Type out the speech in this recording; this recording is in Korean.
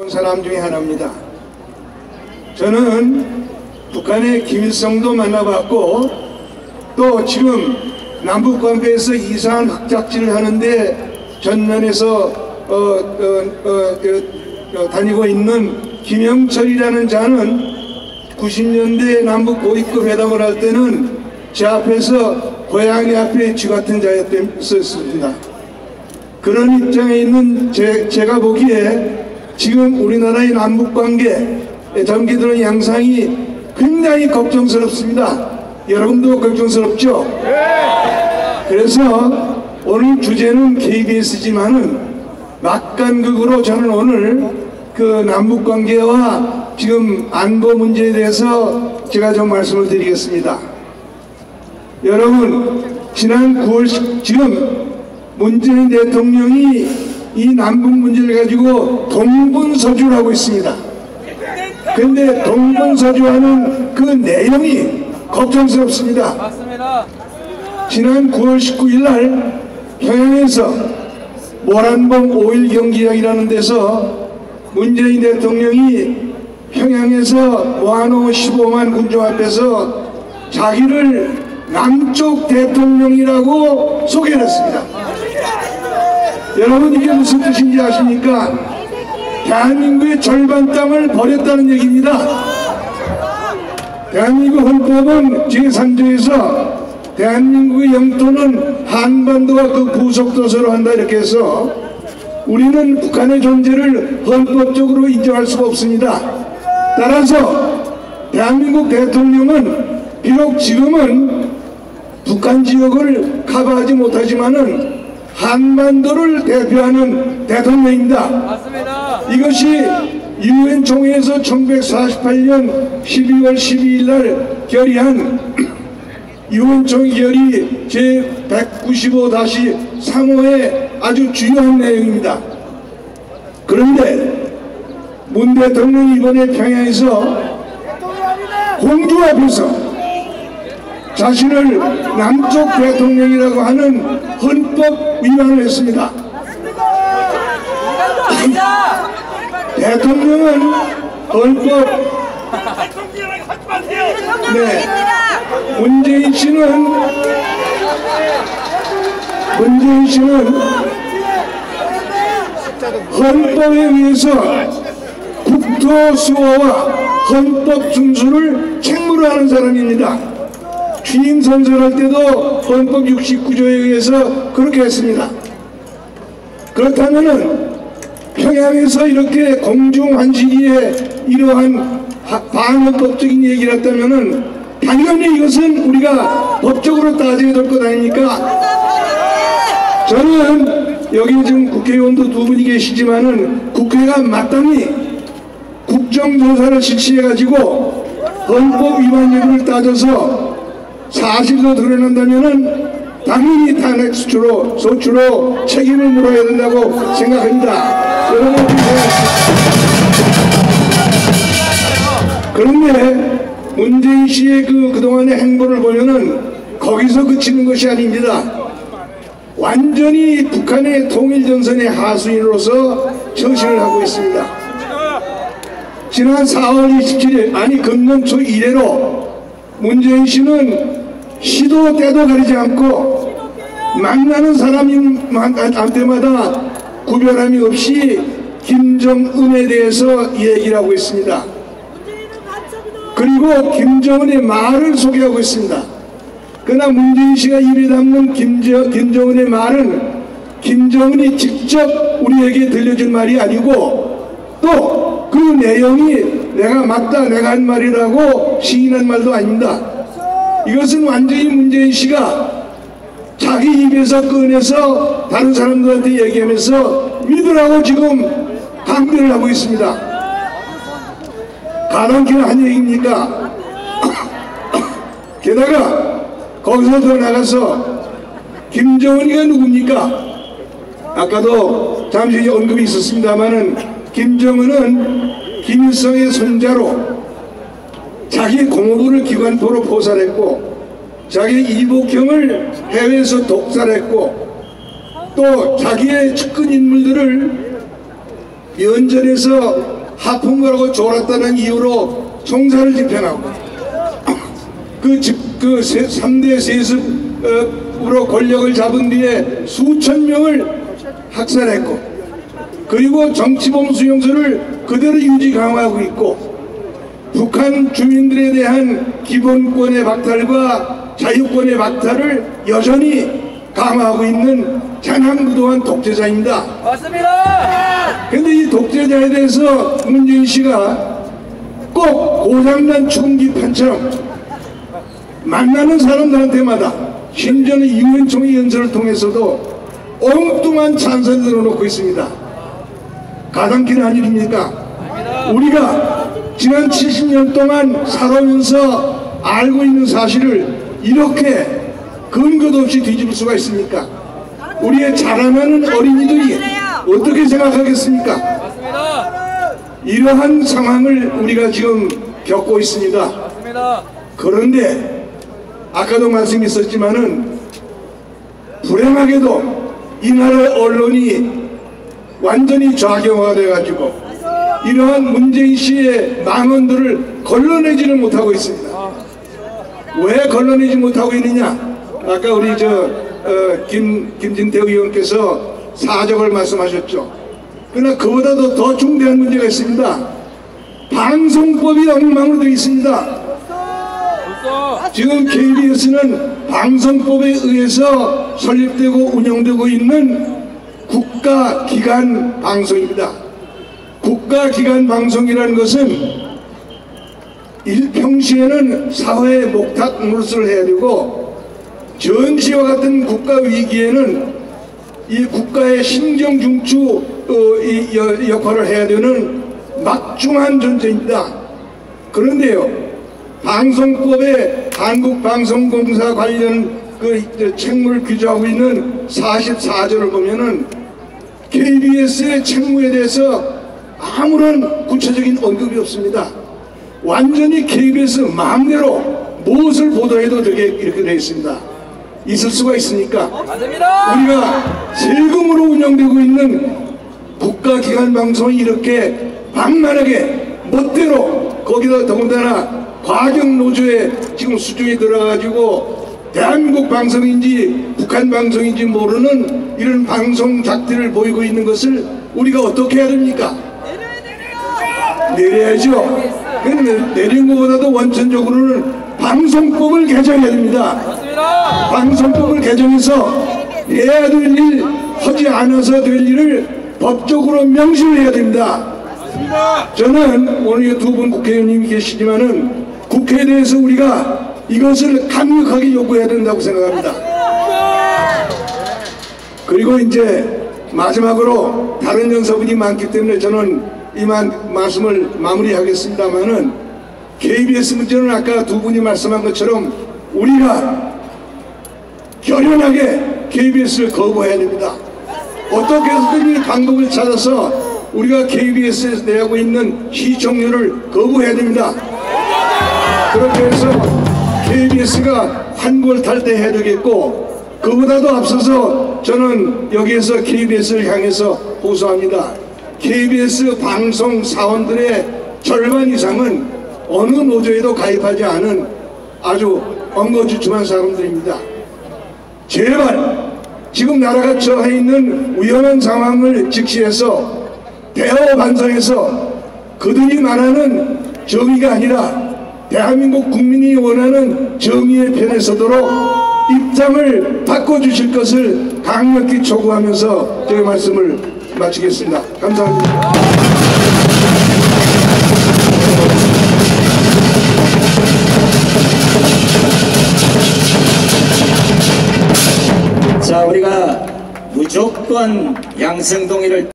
사람 중에 하나입니다. 저는 북한의 김일성도 만나봤고 또 지금 남북관계에서 이상한 흑작질을 하는데 전면에서 다니고 있는 김영철이라는 자는 90년대 남북 고위급 회담을 할 때는 제 앞에서 고양이 앞에 쥐 같은 자였습니다. 그런 입장에 있는 제가 보기에 지금 우리나라의 남북관계 전기드는 양상이 굉장히 걱정스럽습니다. 여러분도 걱정스럽죠? 그래서 오늘 주제는 KBS지만은 막간극으로 저는 오늘 그 남북관계와 지금 안보 문제에 대해서 제가 좀 말씀을 드리겠습니다. 여러분, 지난 9월 지금 문재인 대통령이 이 남북 문제를 가지고 동분서주를 하고 있습니다. 그런데 동분서주하는 그 내용이 걱정스럽습니다. 맞습니다. 지난 9월 19일 날 평양에서 모란봉 5.1 경기장이라는 데서 문재인 대통령이 평양에서 모아놓은 15만 군중 앞에서 자기를 남쪽 대통령이라고 소개를 했습니다. 여러분, 이게 무슨 뜻인지 아십니까? 대한민국의 절반 땅을 버렸다는 얘기입니다. 대한민국 헌법은 제3조에서 대한민국의 영토는 한반도와 그 부속도서로 한다 이렇게 해서 우리는 북한의 존재를 헌법적으로 인정할 수가 없습니다. 따라서 대한민국 대통령은 비록 지금은 북한 지역을 커버하지 못하지만은 한반도를 대표하는 대통령입니다. 맞습니다. 이것이 유엔 총회에서 1948년 12월 12일 날 결의한 유엔 총회 결의 제195-3호의 아주 중요한 내용입니다. 그런데 문 대통령이 이번에 평양에서 공주 앞에서 자신을 남쪽 대통령이라고 하는 헌법 위반을 했습니다. 대통령은 헌법 문재인 씨는 헌법에 의해서 국토수호와 헌법 준수를 책무로 하는 사람입니다. 취임 선서할 때도 헌법 69조에 의해서 그렇게 했습니다. 그렇다면은 평양에서 이렇게 공중환시기에 이러한 반헌법적인 얘기를 했다면은 당연히 이것은 우리가 법적으로 따져야 될 것 아닙니까? 저는 여기 지금 국회의원도 두 분이 계시지만은 국회가 마땅히 국정조사를 실시해가지고 헌법 위반 여부를 따져서 사실로 드러난다면은 당연히 탄핵 소추로 책임을 물어야 된다고 생각합니다. 여러분, 그런데 문재인 씨의 그동안의 행보를 보면은 거기서 그치는 것이 아닙니다. 완전히 북한의 통일전선의 하수인으로서 처신을 하고 있습니다. 지난 4월 27일 아니 금년 초 이래로 문재인 씨는 시도 때도 가리지 않고 만나는 사람한테마다 구별함이 없이 김정은에 대해서 얘기를 하고 있습니다. 그리고 김정은의 말을 소개하고 있습니다. 그러나 문재인 씨가 입에 담는 김정은의 말은 김정은이 직접 우리에게 들려준 말이 아니고 또 그 내용이 내가 맞다 내가 한 말이라고 시인한 말도 아닙니다. 이것은 완전히 문재인 씨가 자기 입에서 꺼내서 다른 사람들한테 얘기하면서 믿으라고 지금 강변을 하고 있습니다. 가난키는 한 얘기입니까? 게다가 거기서 더 나가서 김정은이가 누굽니까? 아까도 잠시 언급이 있었습니다마는 김정은은 김일성의 손자로 자기 고모부를 기관포로 포살했고 자기 이복형을 해외에서 독살했고 또 자기의 측근 인물들을 면전에서 하품을 졸았다는 이유로 총살을 집행하고 그 3대 세습으로 권력을 잡은 뒤에 수천 명을 학살했고, 그리고 정치범수용소를 그대로 유지 강화하고 있고, 북한 주민들에 대한 기본권의 박탈과 자유권의 박탈을 여전히 강화하고 있는 장황부도한 독재자입니다. 맞습니다. 근데 이 독재자에 대해서 문재인 씨가 꼭 고장난 추궁기판처럼 만나는 사람들한테마다, 심지어는 유엔 총회 연설을 통해서도 엉뚱한 찬사를 들어놓고 있습니다. 가당키는 일입니까? 우리가 지난 70년 동안 살아오면서 알고 있는 사실을 이렇게 근거도 없이 뒤집을 수가 있습니까? 우리의 자라나는 어린이들이 어떻게 생각하겠습니까? 맞습니다. 이러한 상황을 우리가 지금 겪고 있습니다. 맞습니다. 그런데 아까도 말씀이 있었지만은 불행하게도 이 나라 언론이 완전히 좌경화가 돼가지고 이러한 문재인 씨의 망언들을 걸러내지를 못하고 있습니다. 왜 걸러내지 못하고 있느냐? 아까 우리 김진태 의원께서 사적을 말씀하셨죠. 그러나 그보다도 더 중대한 문제가 있습니다. 방송법이 엉망으로 되어 있습니다. 지금 KBS는 방송법에 의해서 설립되고 운영되고 있는 국가기관 방송입니다. 국가기관 방송이라는 것은 평시에는 사회의 목탁 노릇을 해야 되고, 전시와 같은 국가 위기에는 이 국가의 신경중추 역할을 해야 되는 막중한 존재입니다. 그런데요, 방송법에 한국방송공사 관련 책무를 규정하고 있는 44조를 보면은 KBS의 책무에 대해서 아무런 구체적인 언급이 없습니다. 완전히 KBS 마음대로 무엇을 보도해도 되게 이렇게 되어 있습니다. 있을 수가 있습니까? 맞습니다. 우리가 세금으로 운영되고 있는 국가기관 방송이 이렇게 방만하게 멋대로, 거기다 더군다나 과격노조의 지금 수준이 들어가지고 대한민국 방송인지 북한 방송인지 모르는 이런 방송 작태를 보이고 있는 것을 우리가 어떻게 해야 됩니까? 내려야죠. 내린 것보다도 원천적으로는 방송법을 개정해야 됩니다. 맞습니다. 방송법을 개정해서 해야 될 일, 하지 않아서 될 일을 법적으로 명시를 해야 됩니다. 맞습니다. 저는 오늘 두 분 국회의원님이 계시지만은 국회에 대해서 우리가 이것을 강력하게 요구해야 된다고 생각합니다. 그리고 이제 마지막으로 다른 연사분이 많기 때문에 저는 이만 말씀을 마무리하겠습니다만은, KBS 문제는 아까 두 분이 말씀한 것처럼 우리가 결연하게 KBS를 거부해야 됩니다. 어떻게 해서든 방법을 찾아서 우리가 KBS에서 내고 있는 시청률을 거부해야 됩니다. 그렇게 해서 KBS가 환골탈태해야 되겠고, 그보다도 앞서서 저는 여기에서 KBS를 향해서 호소합니다. KBS 방송 사원들의 절반 이상은 어느 노조에도 가입하지 않은 아주 엉거주춤한 사람들입니다. 제발 지금 나라가 처해 있는 위험한 상황을 직시해서 대어 반성해서 그들이 말하는 정의가 아니라 대한민국 국민이 원하는 정의의 편에 서도록 입장을 바꿔주실 것을 강력히 촉구하면서 제 말씀을 마치겠습니다. 감사합니다. 자, 우리가 무조건 양성동의를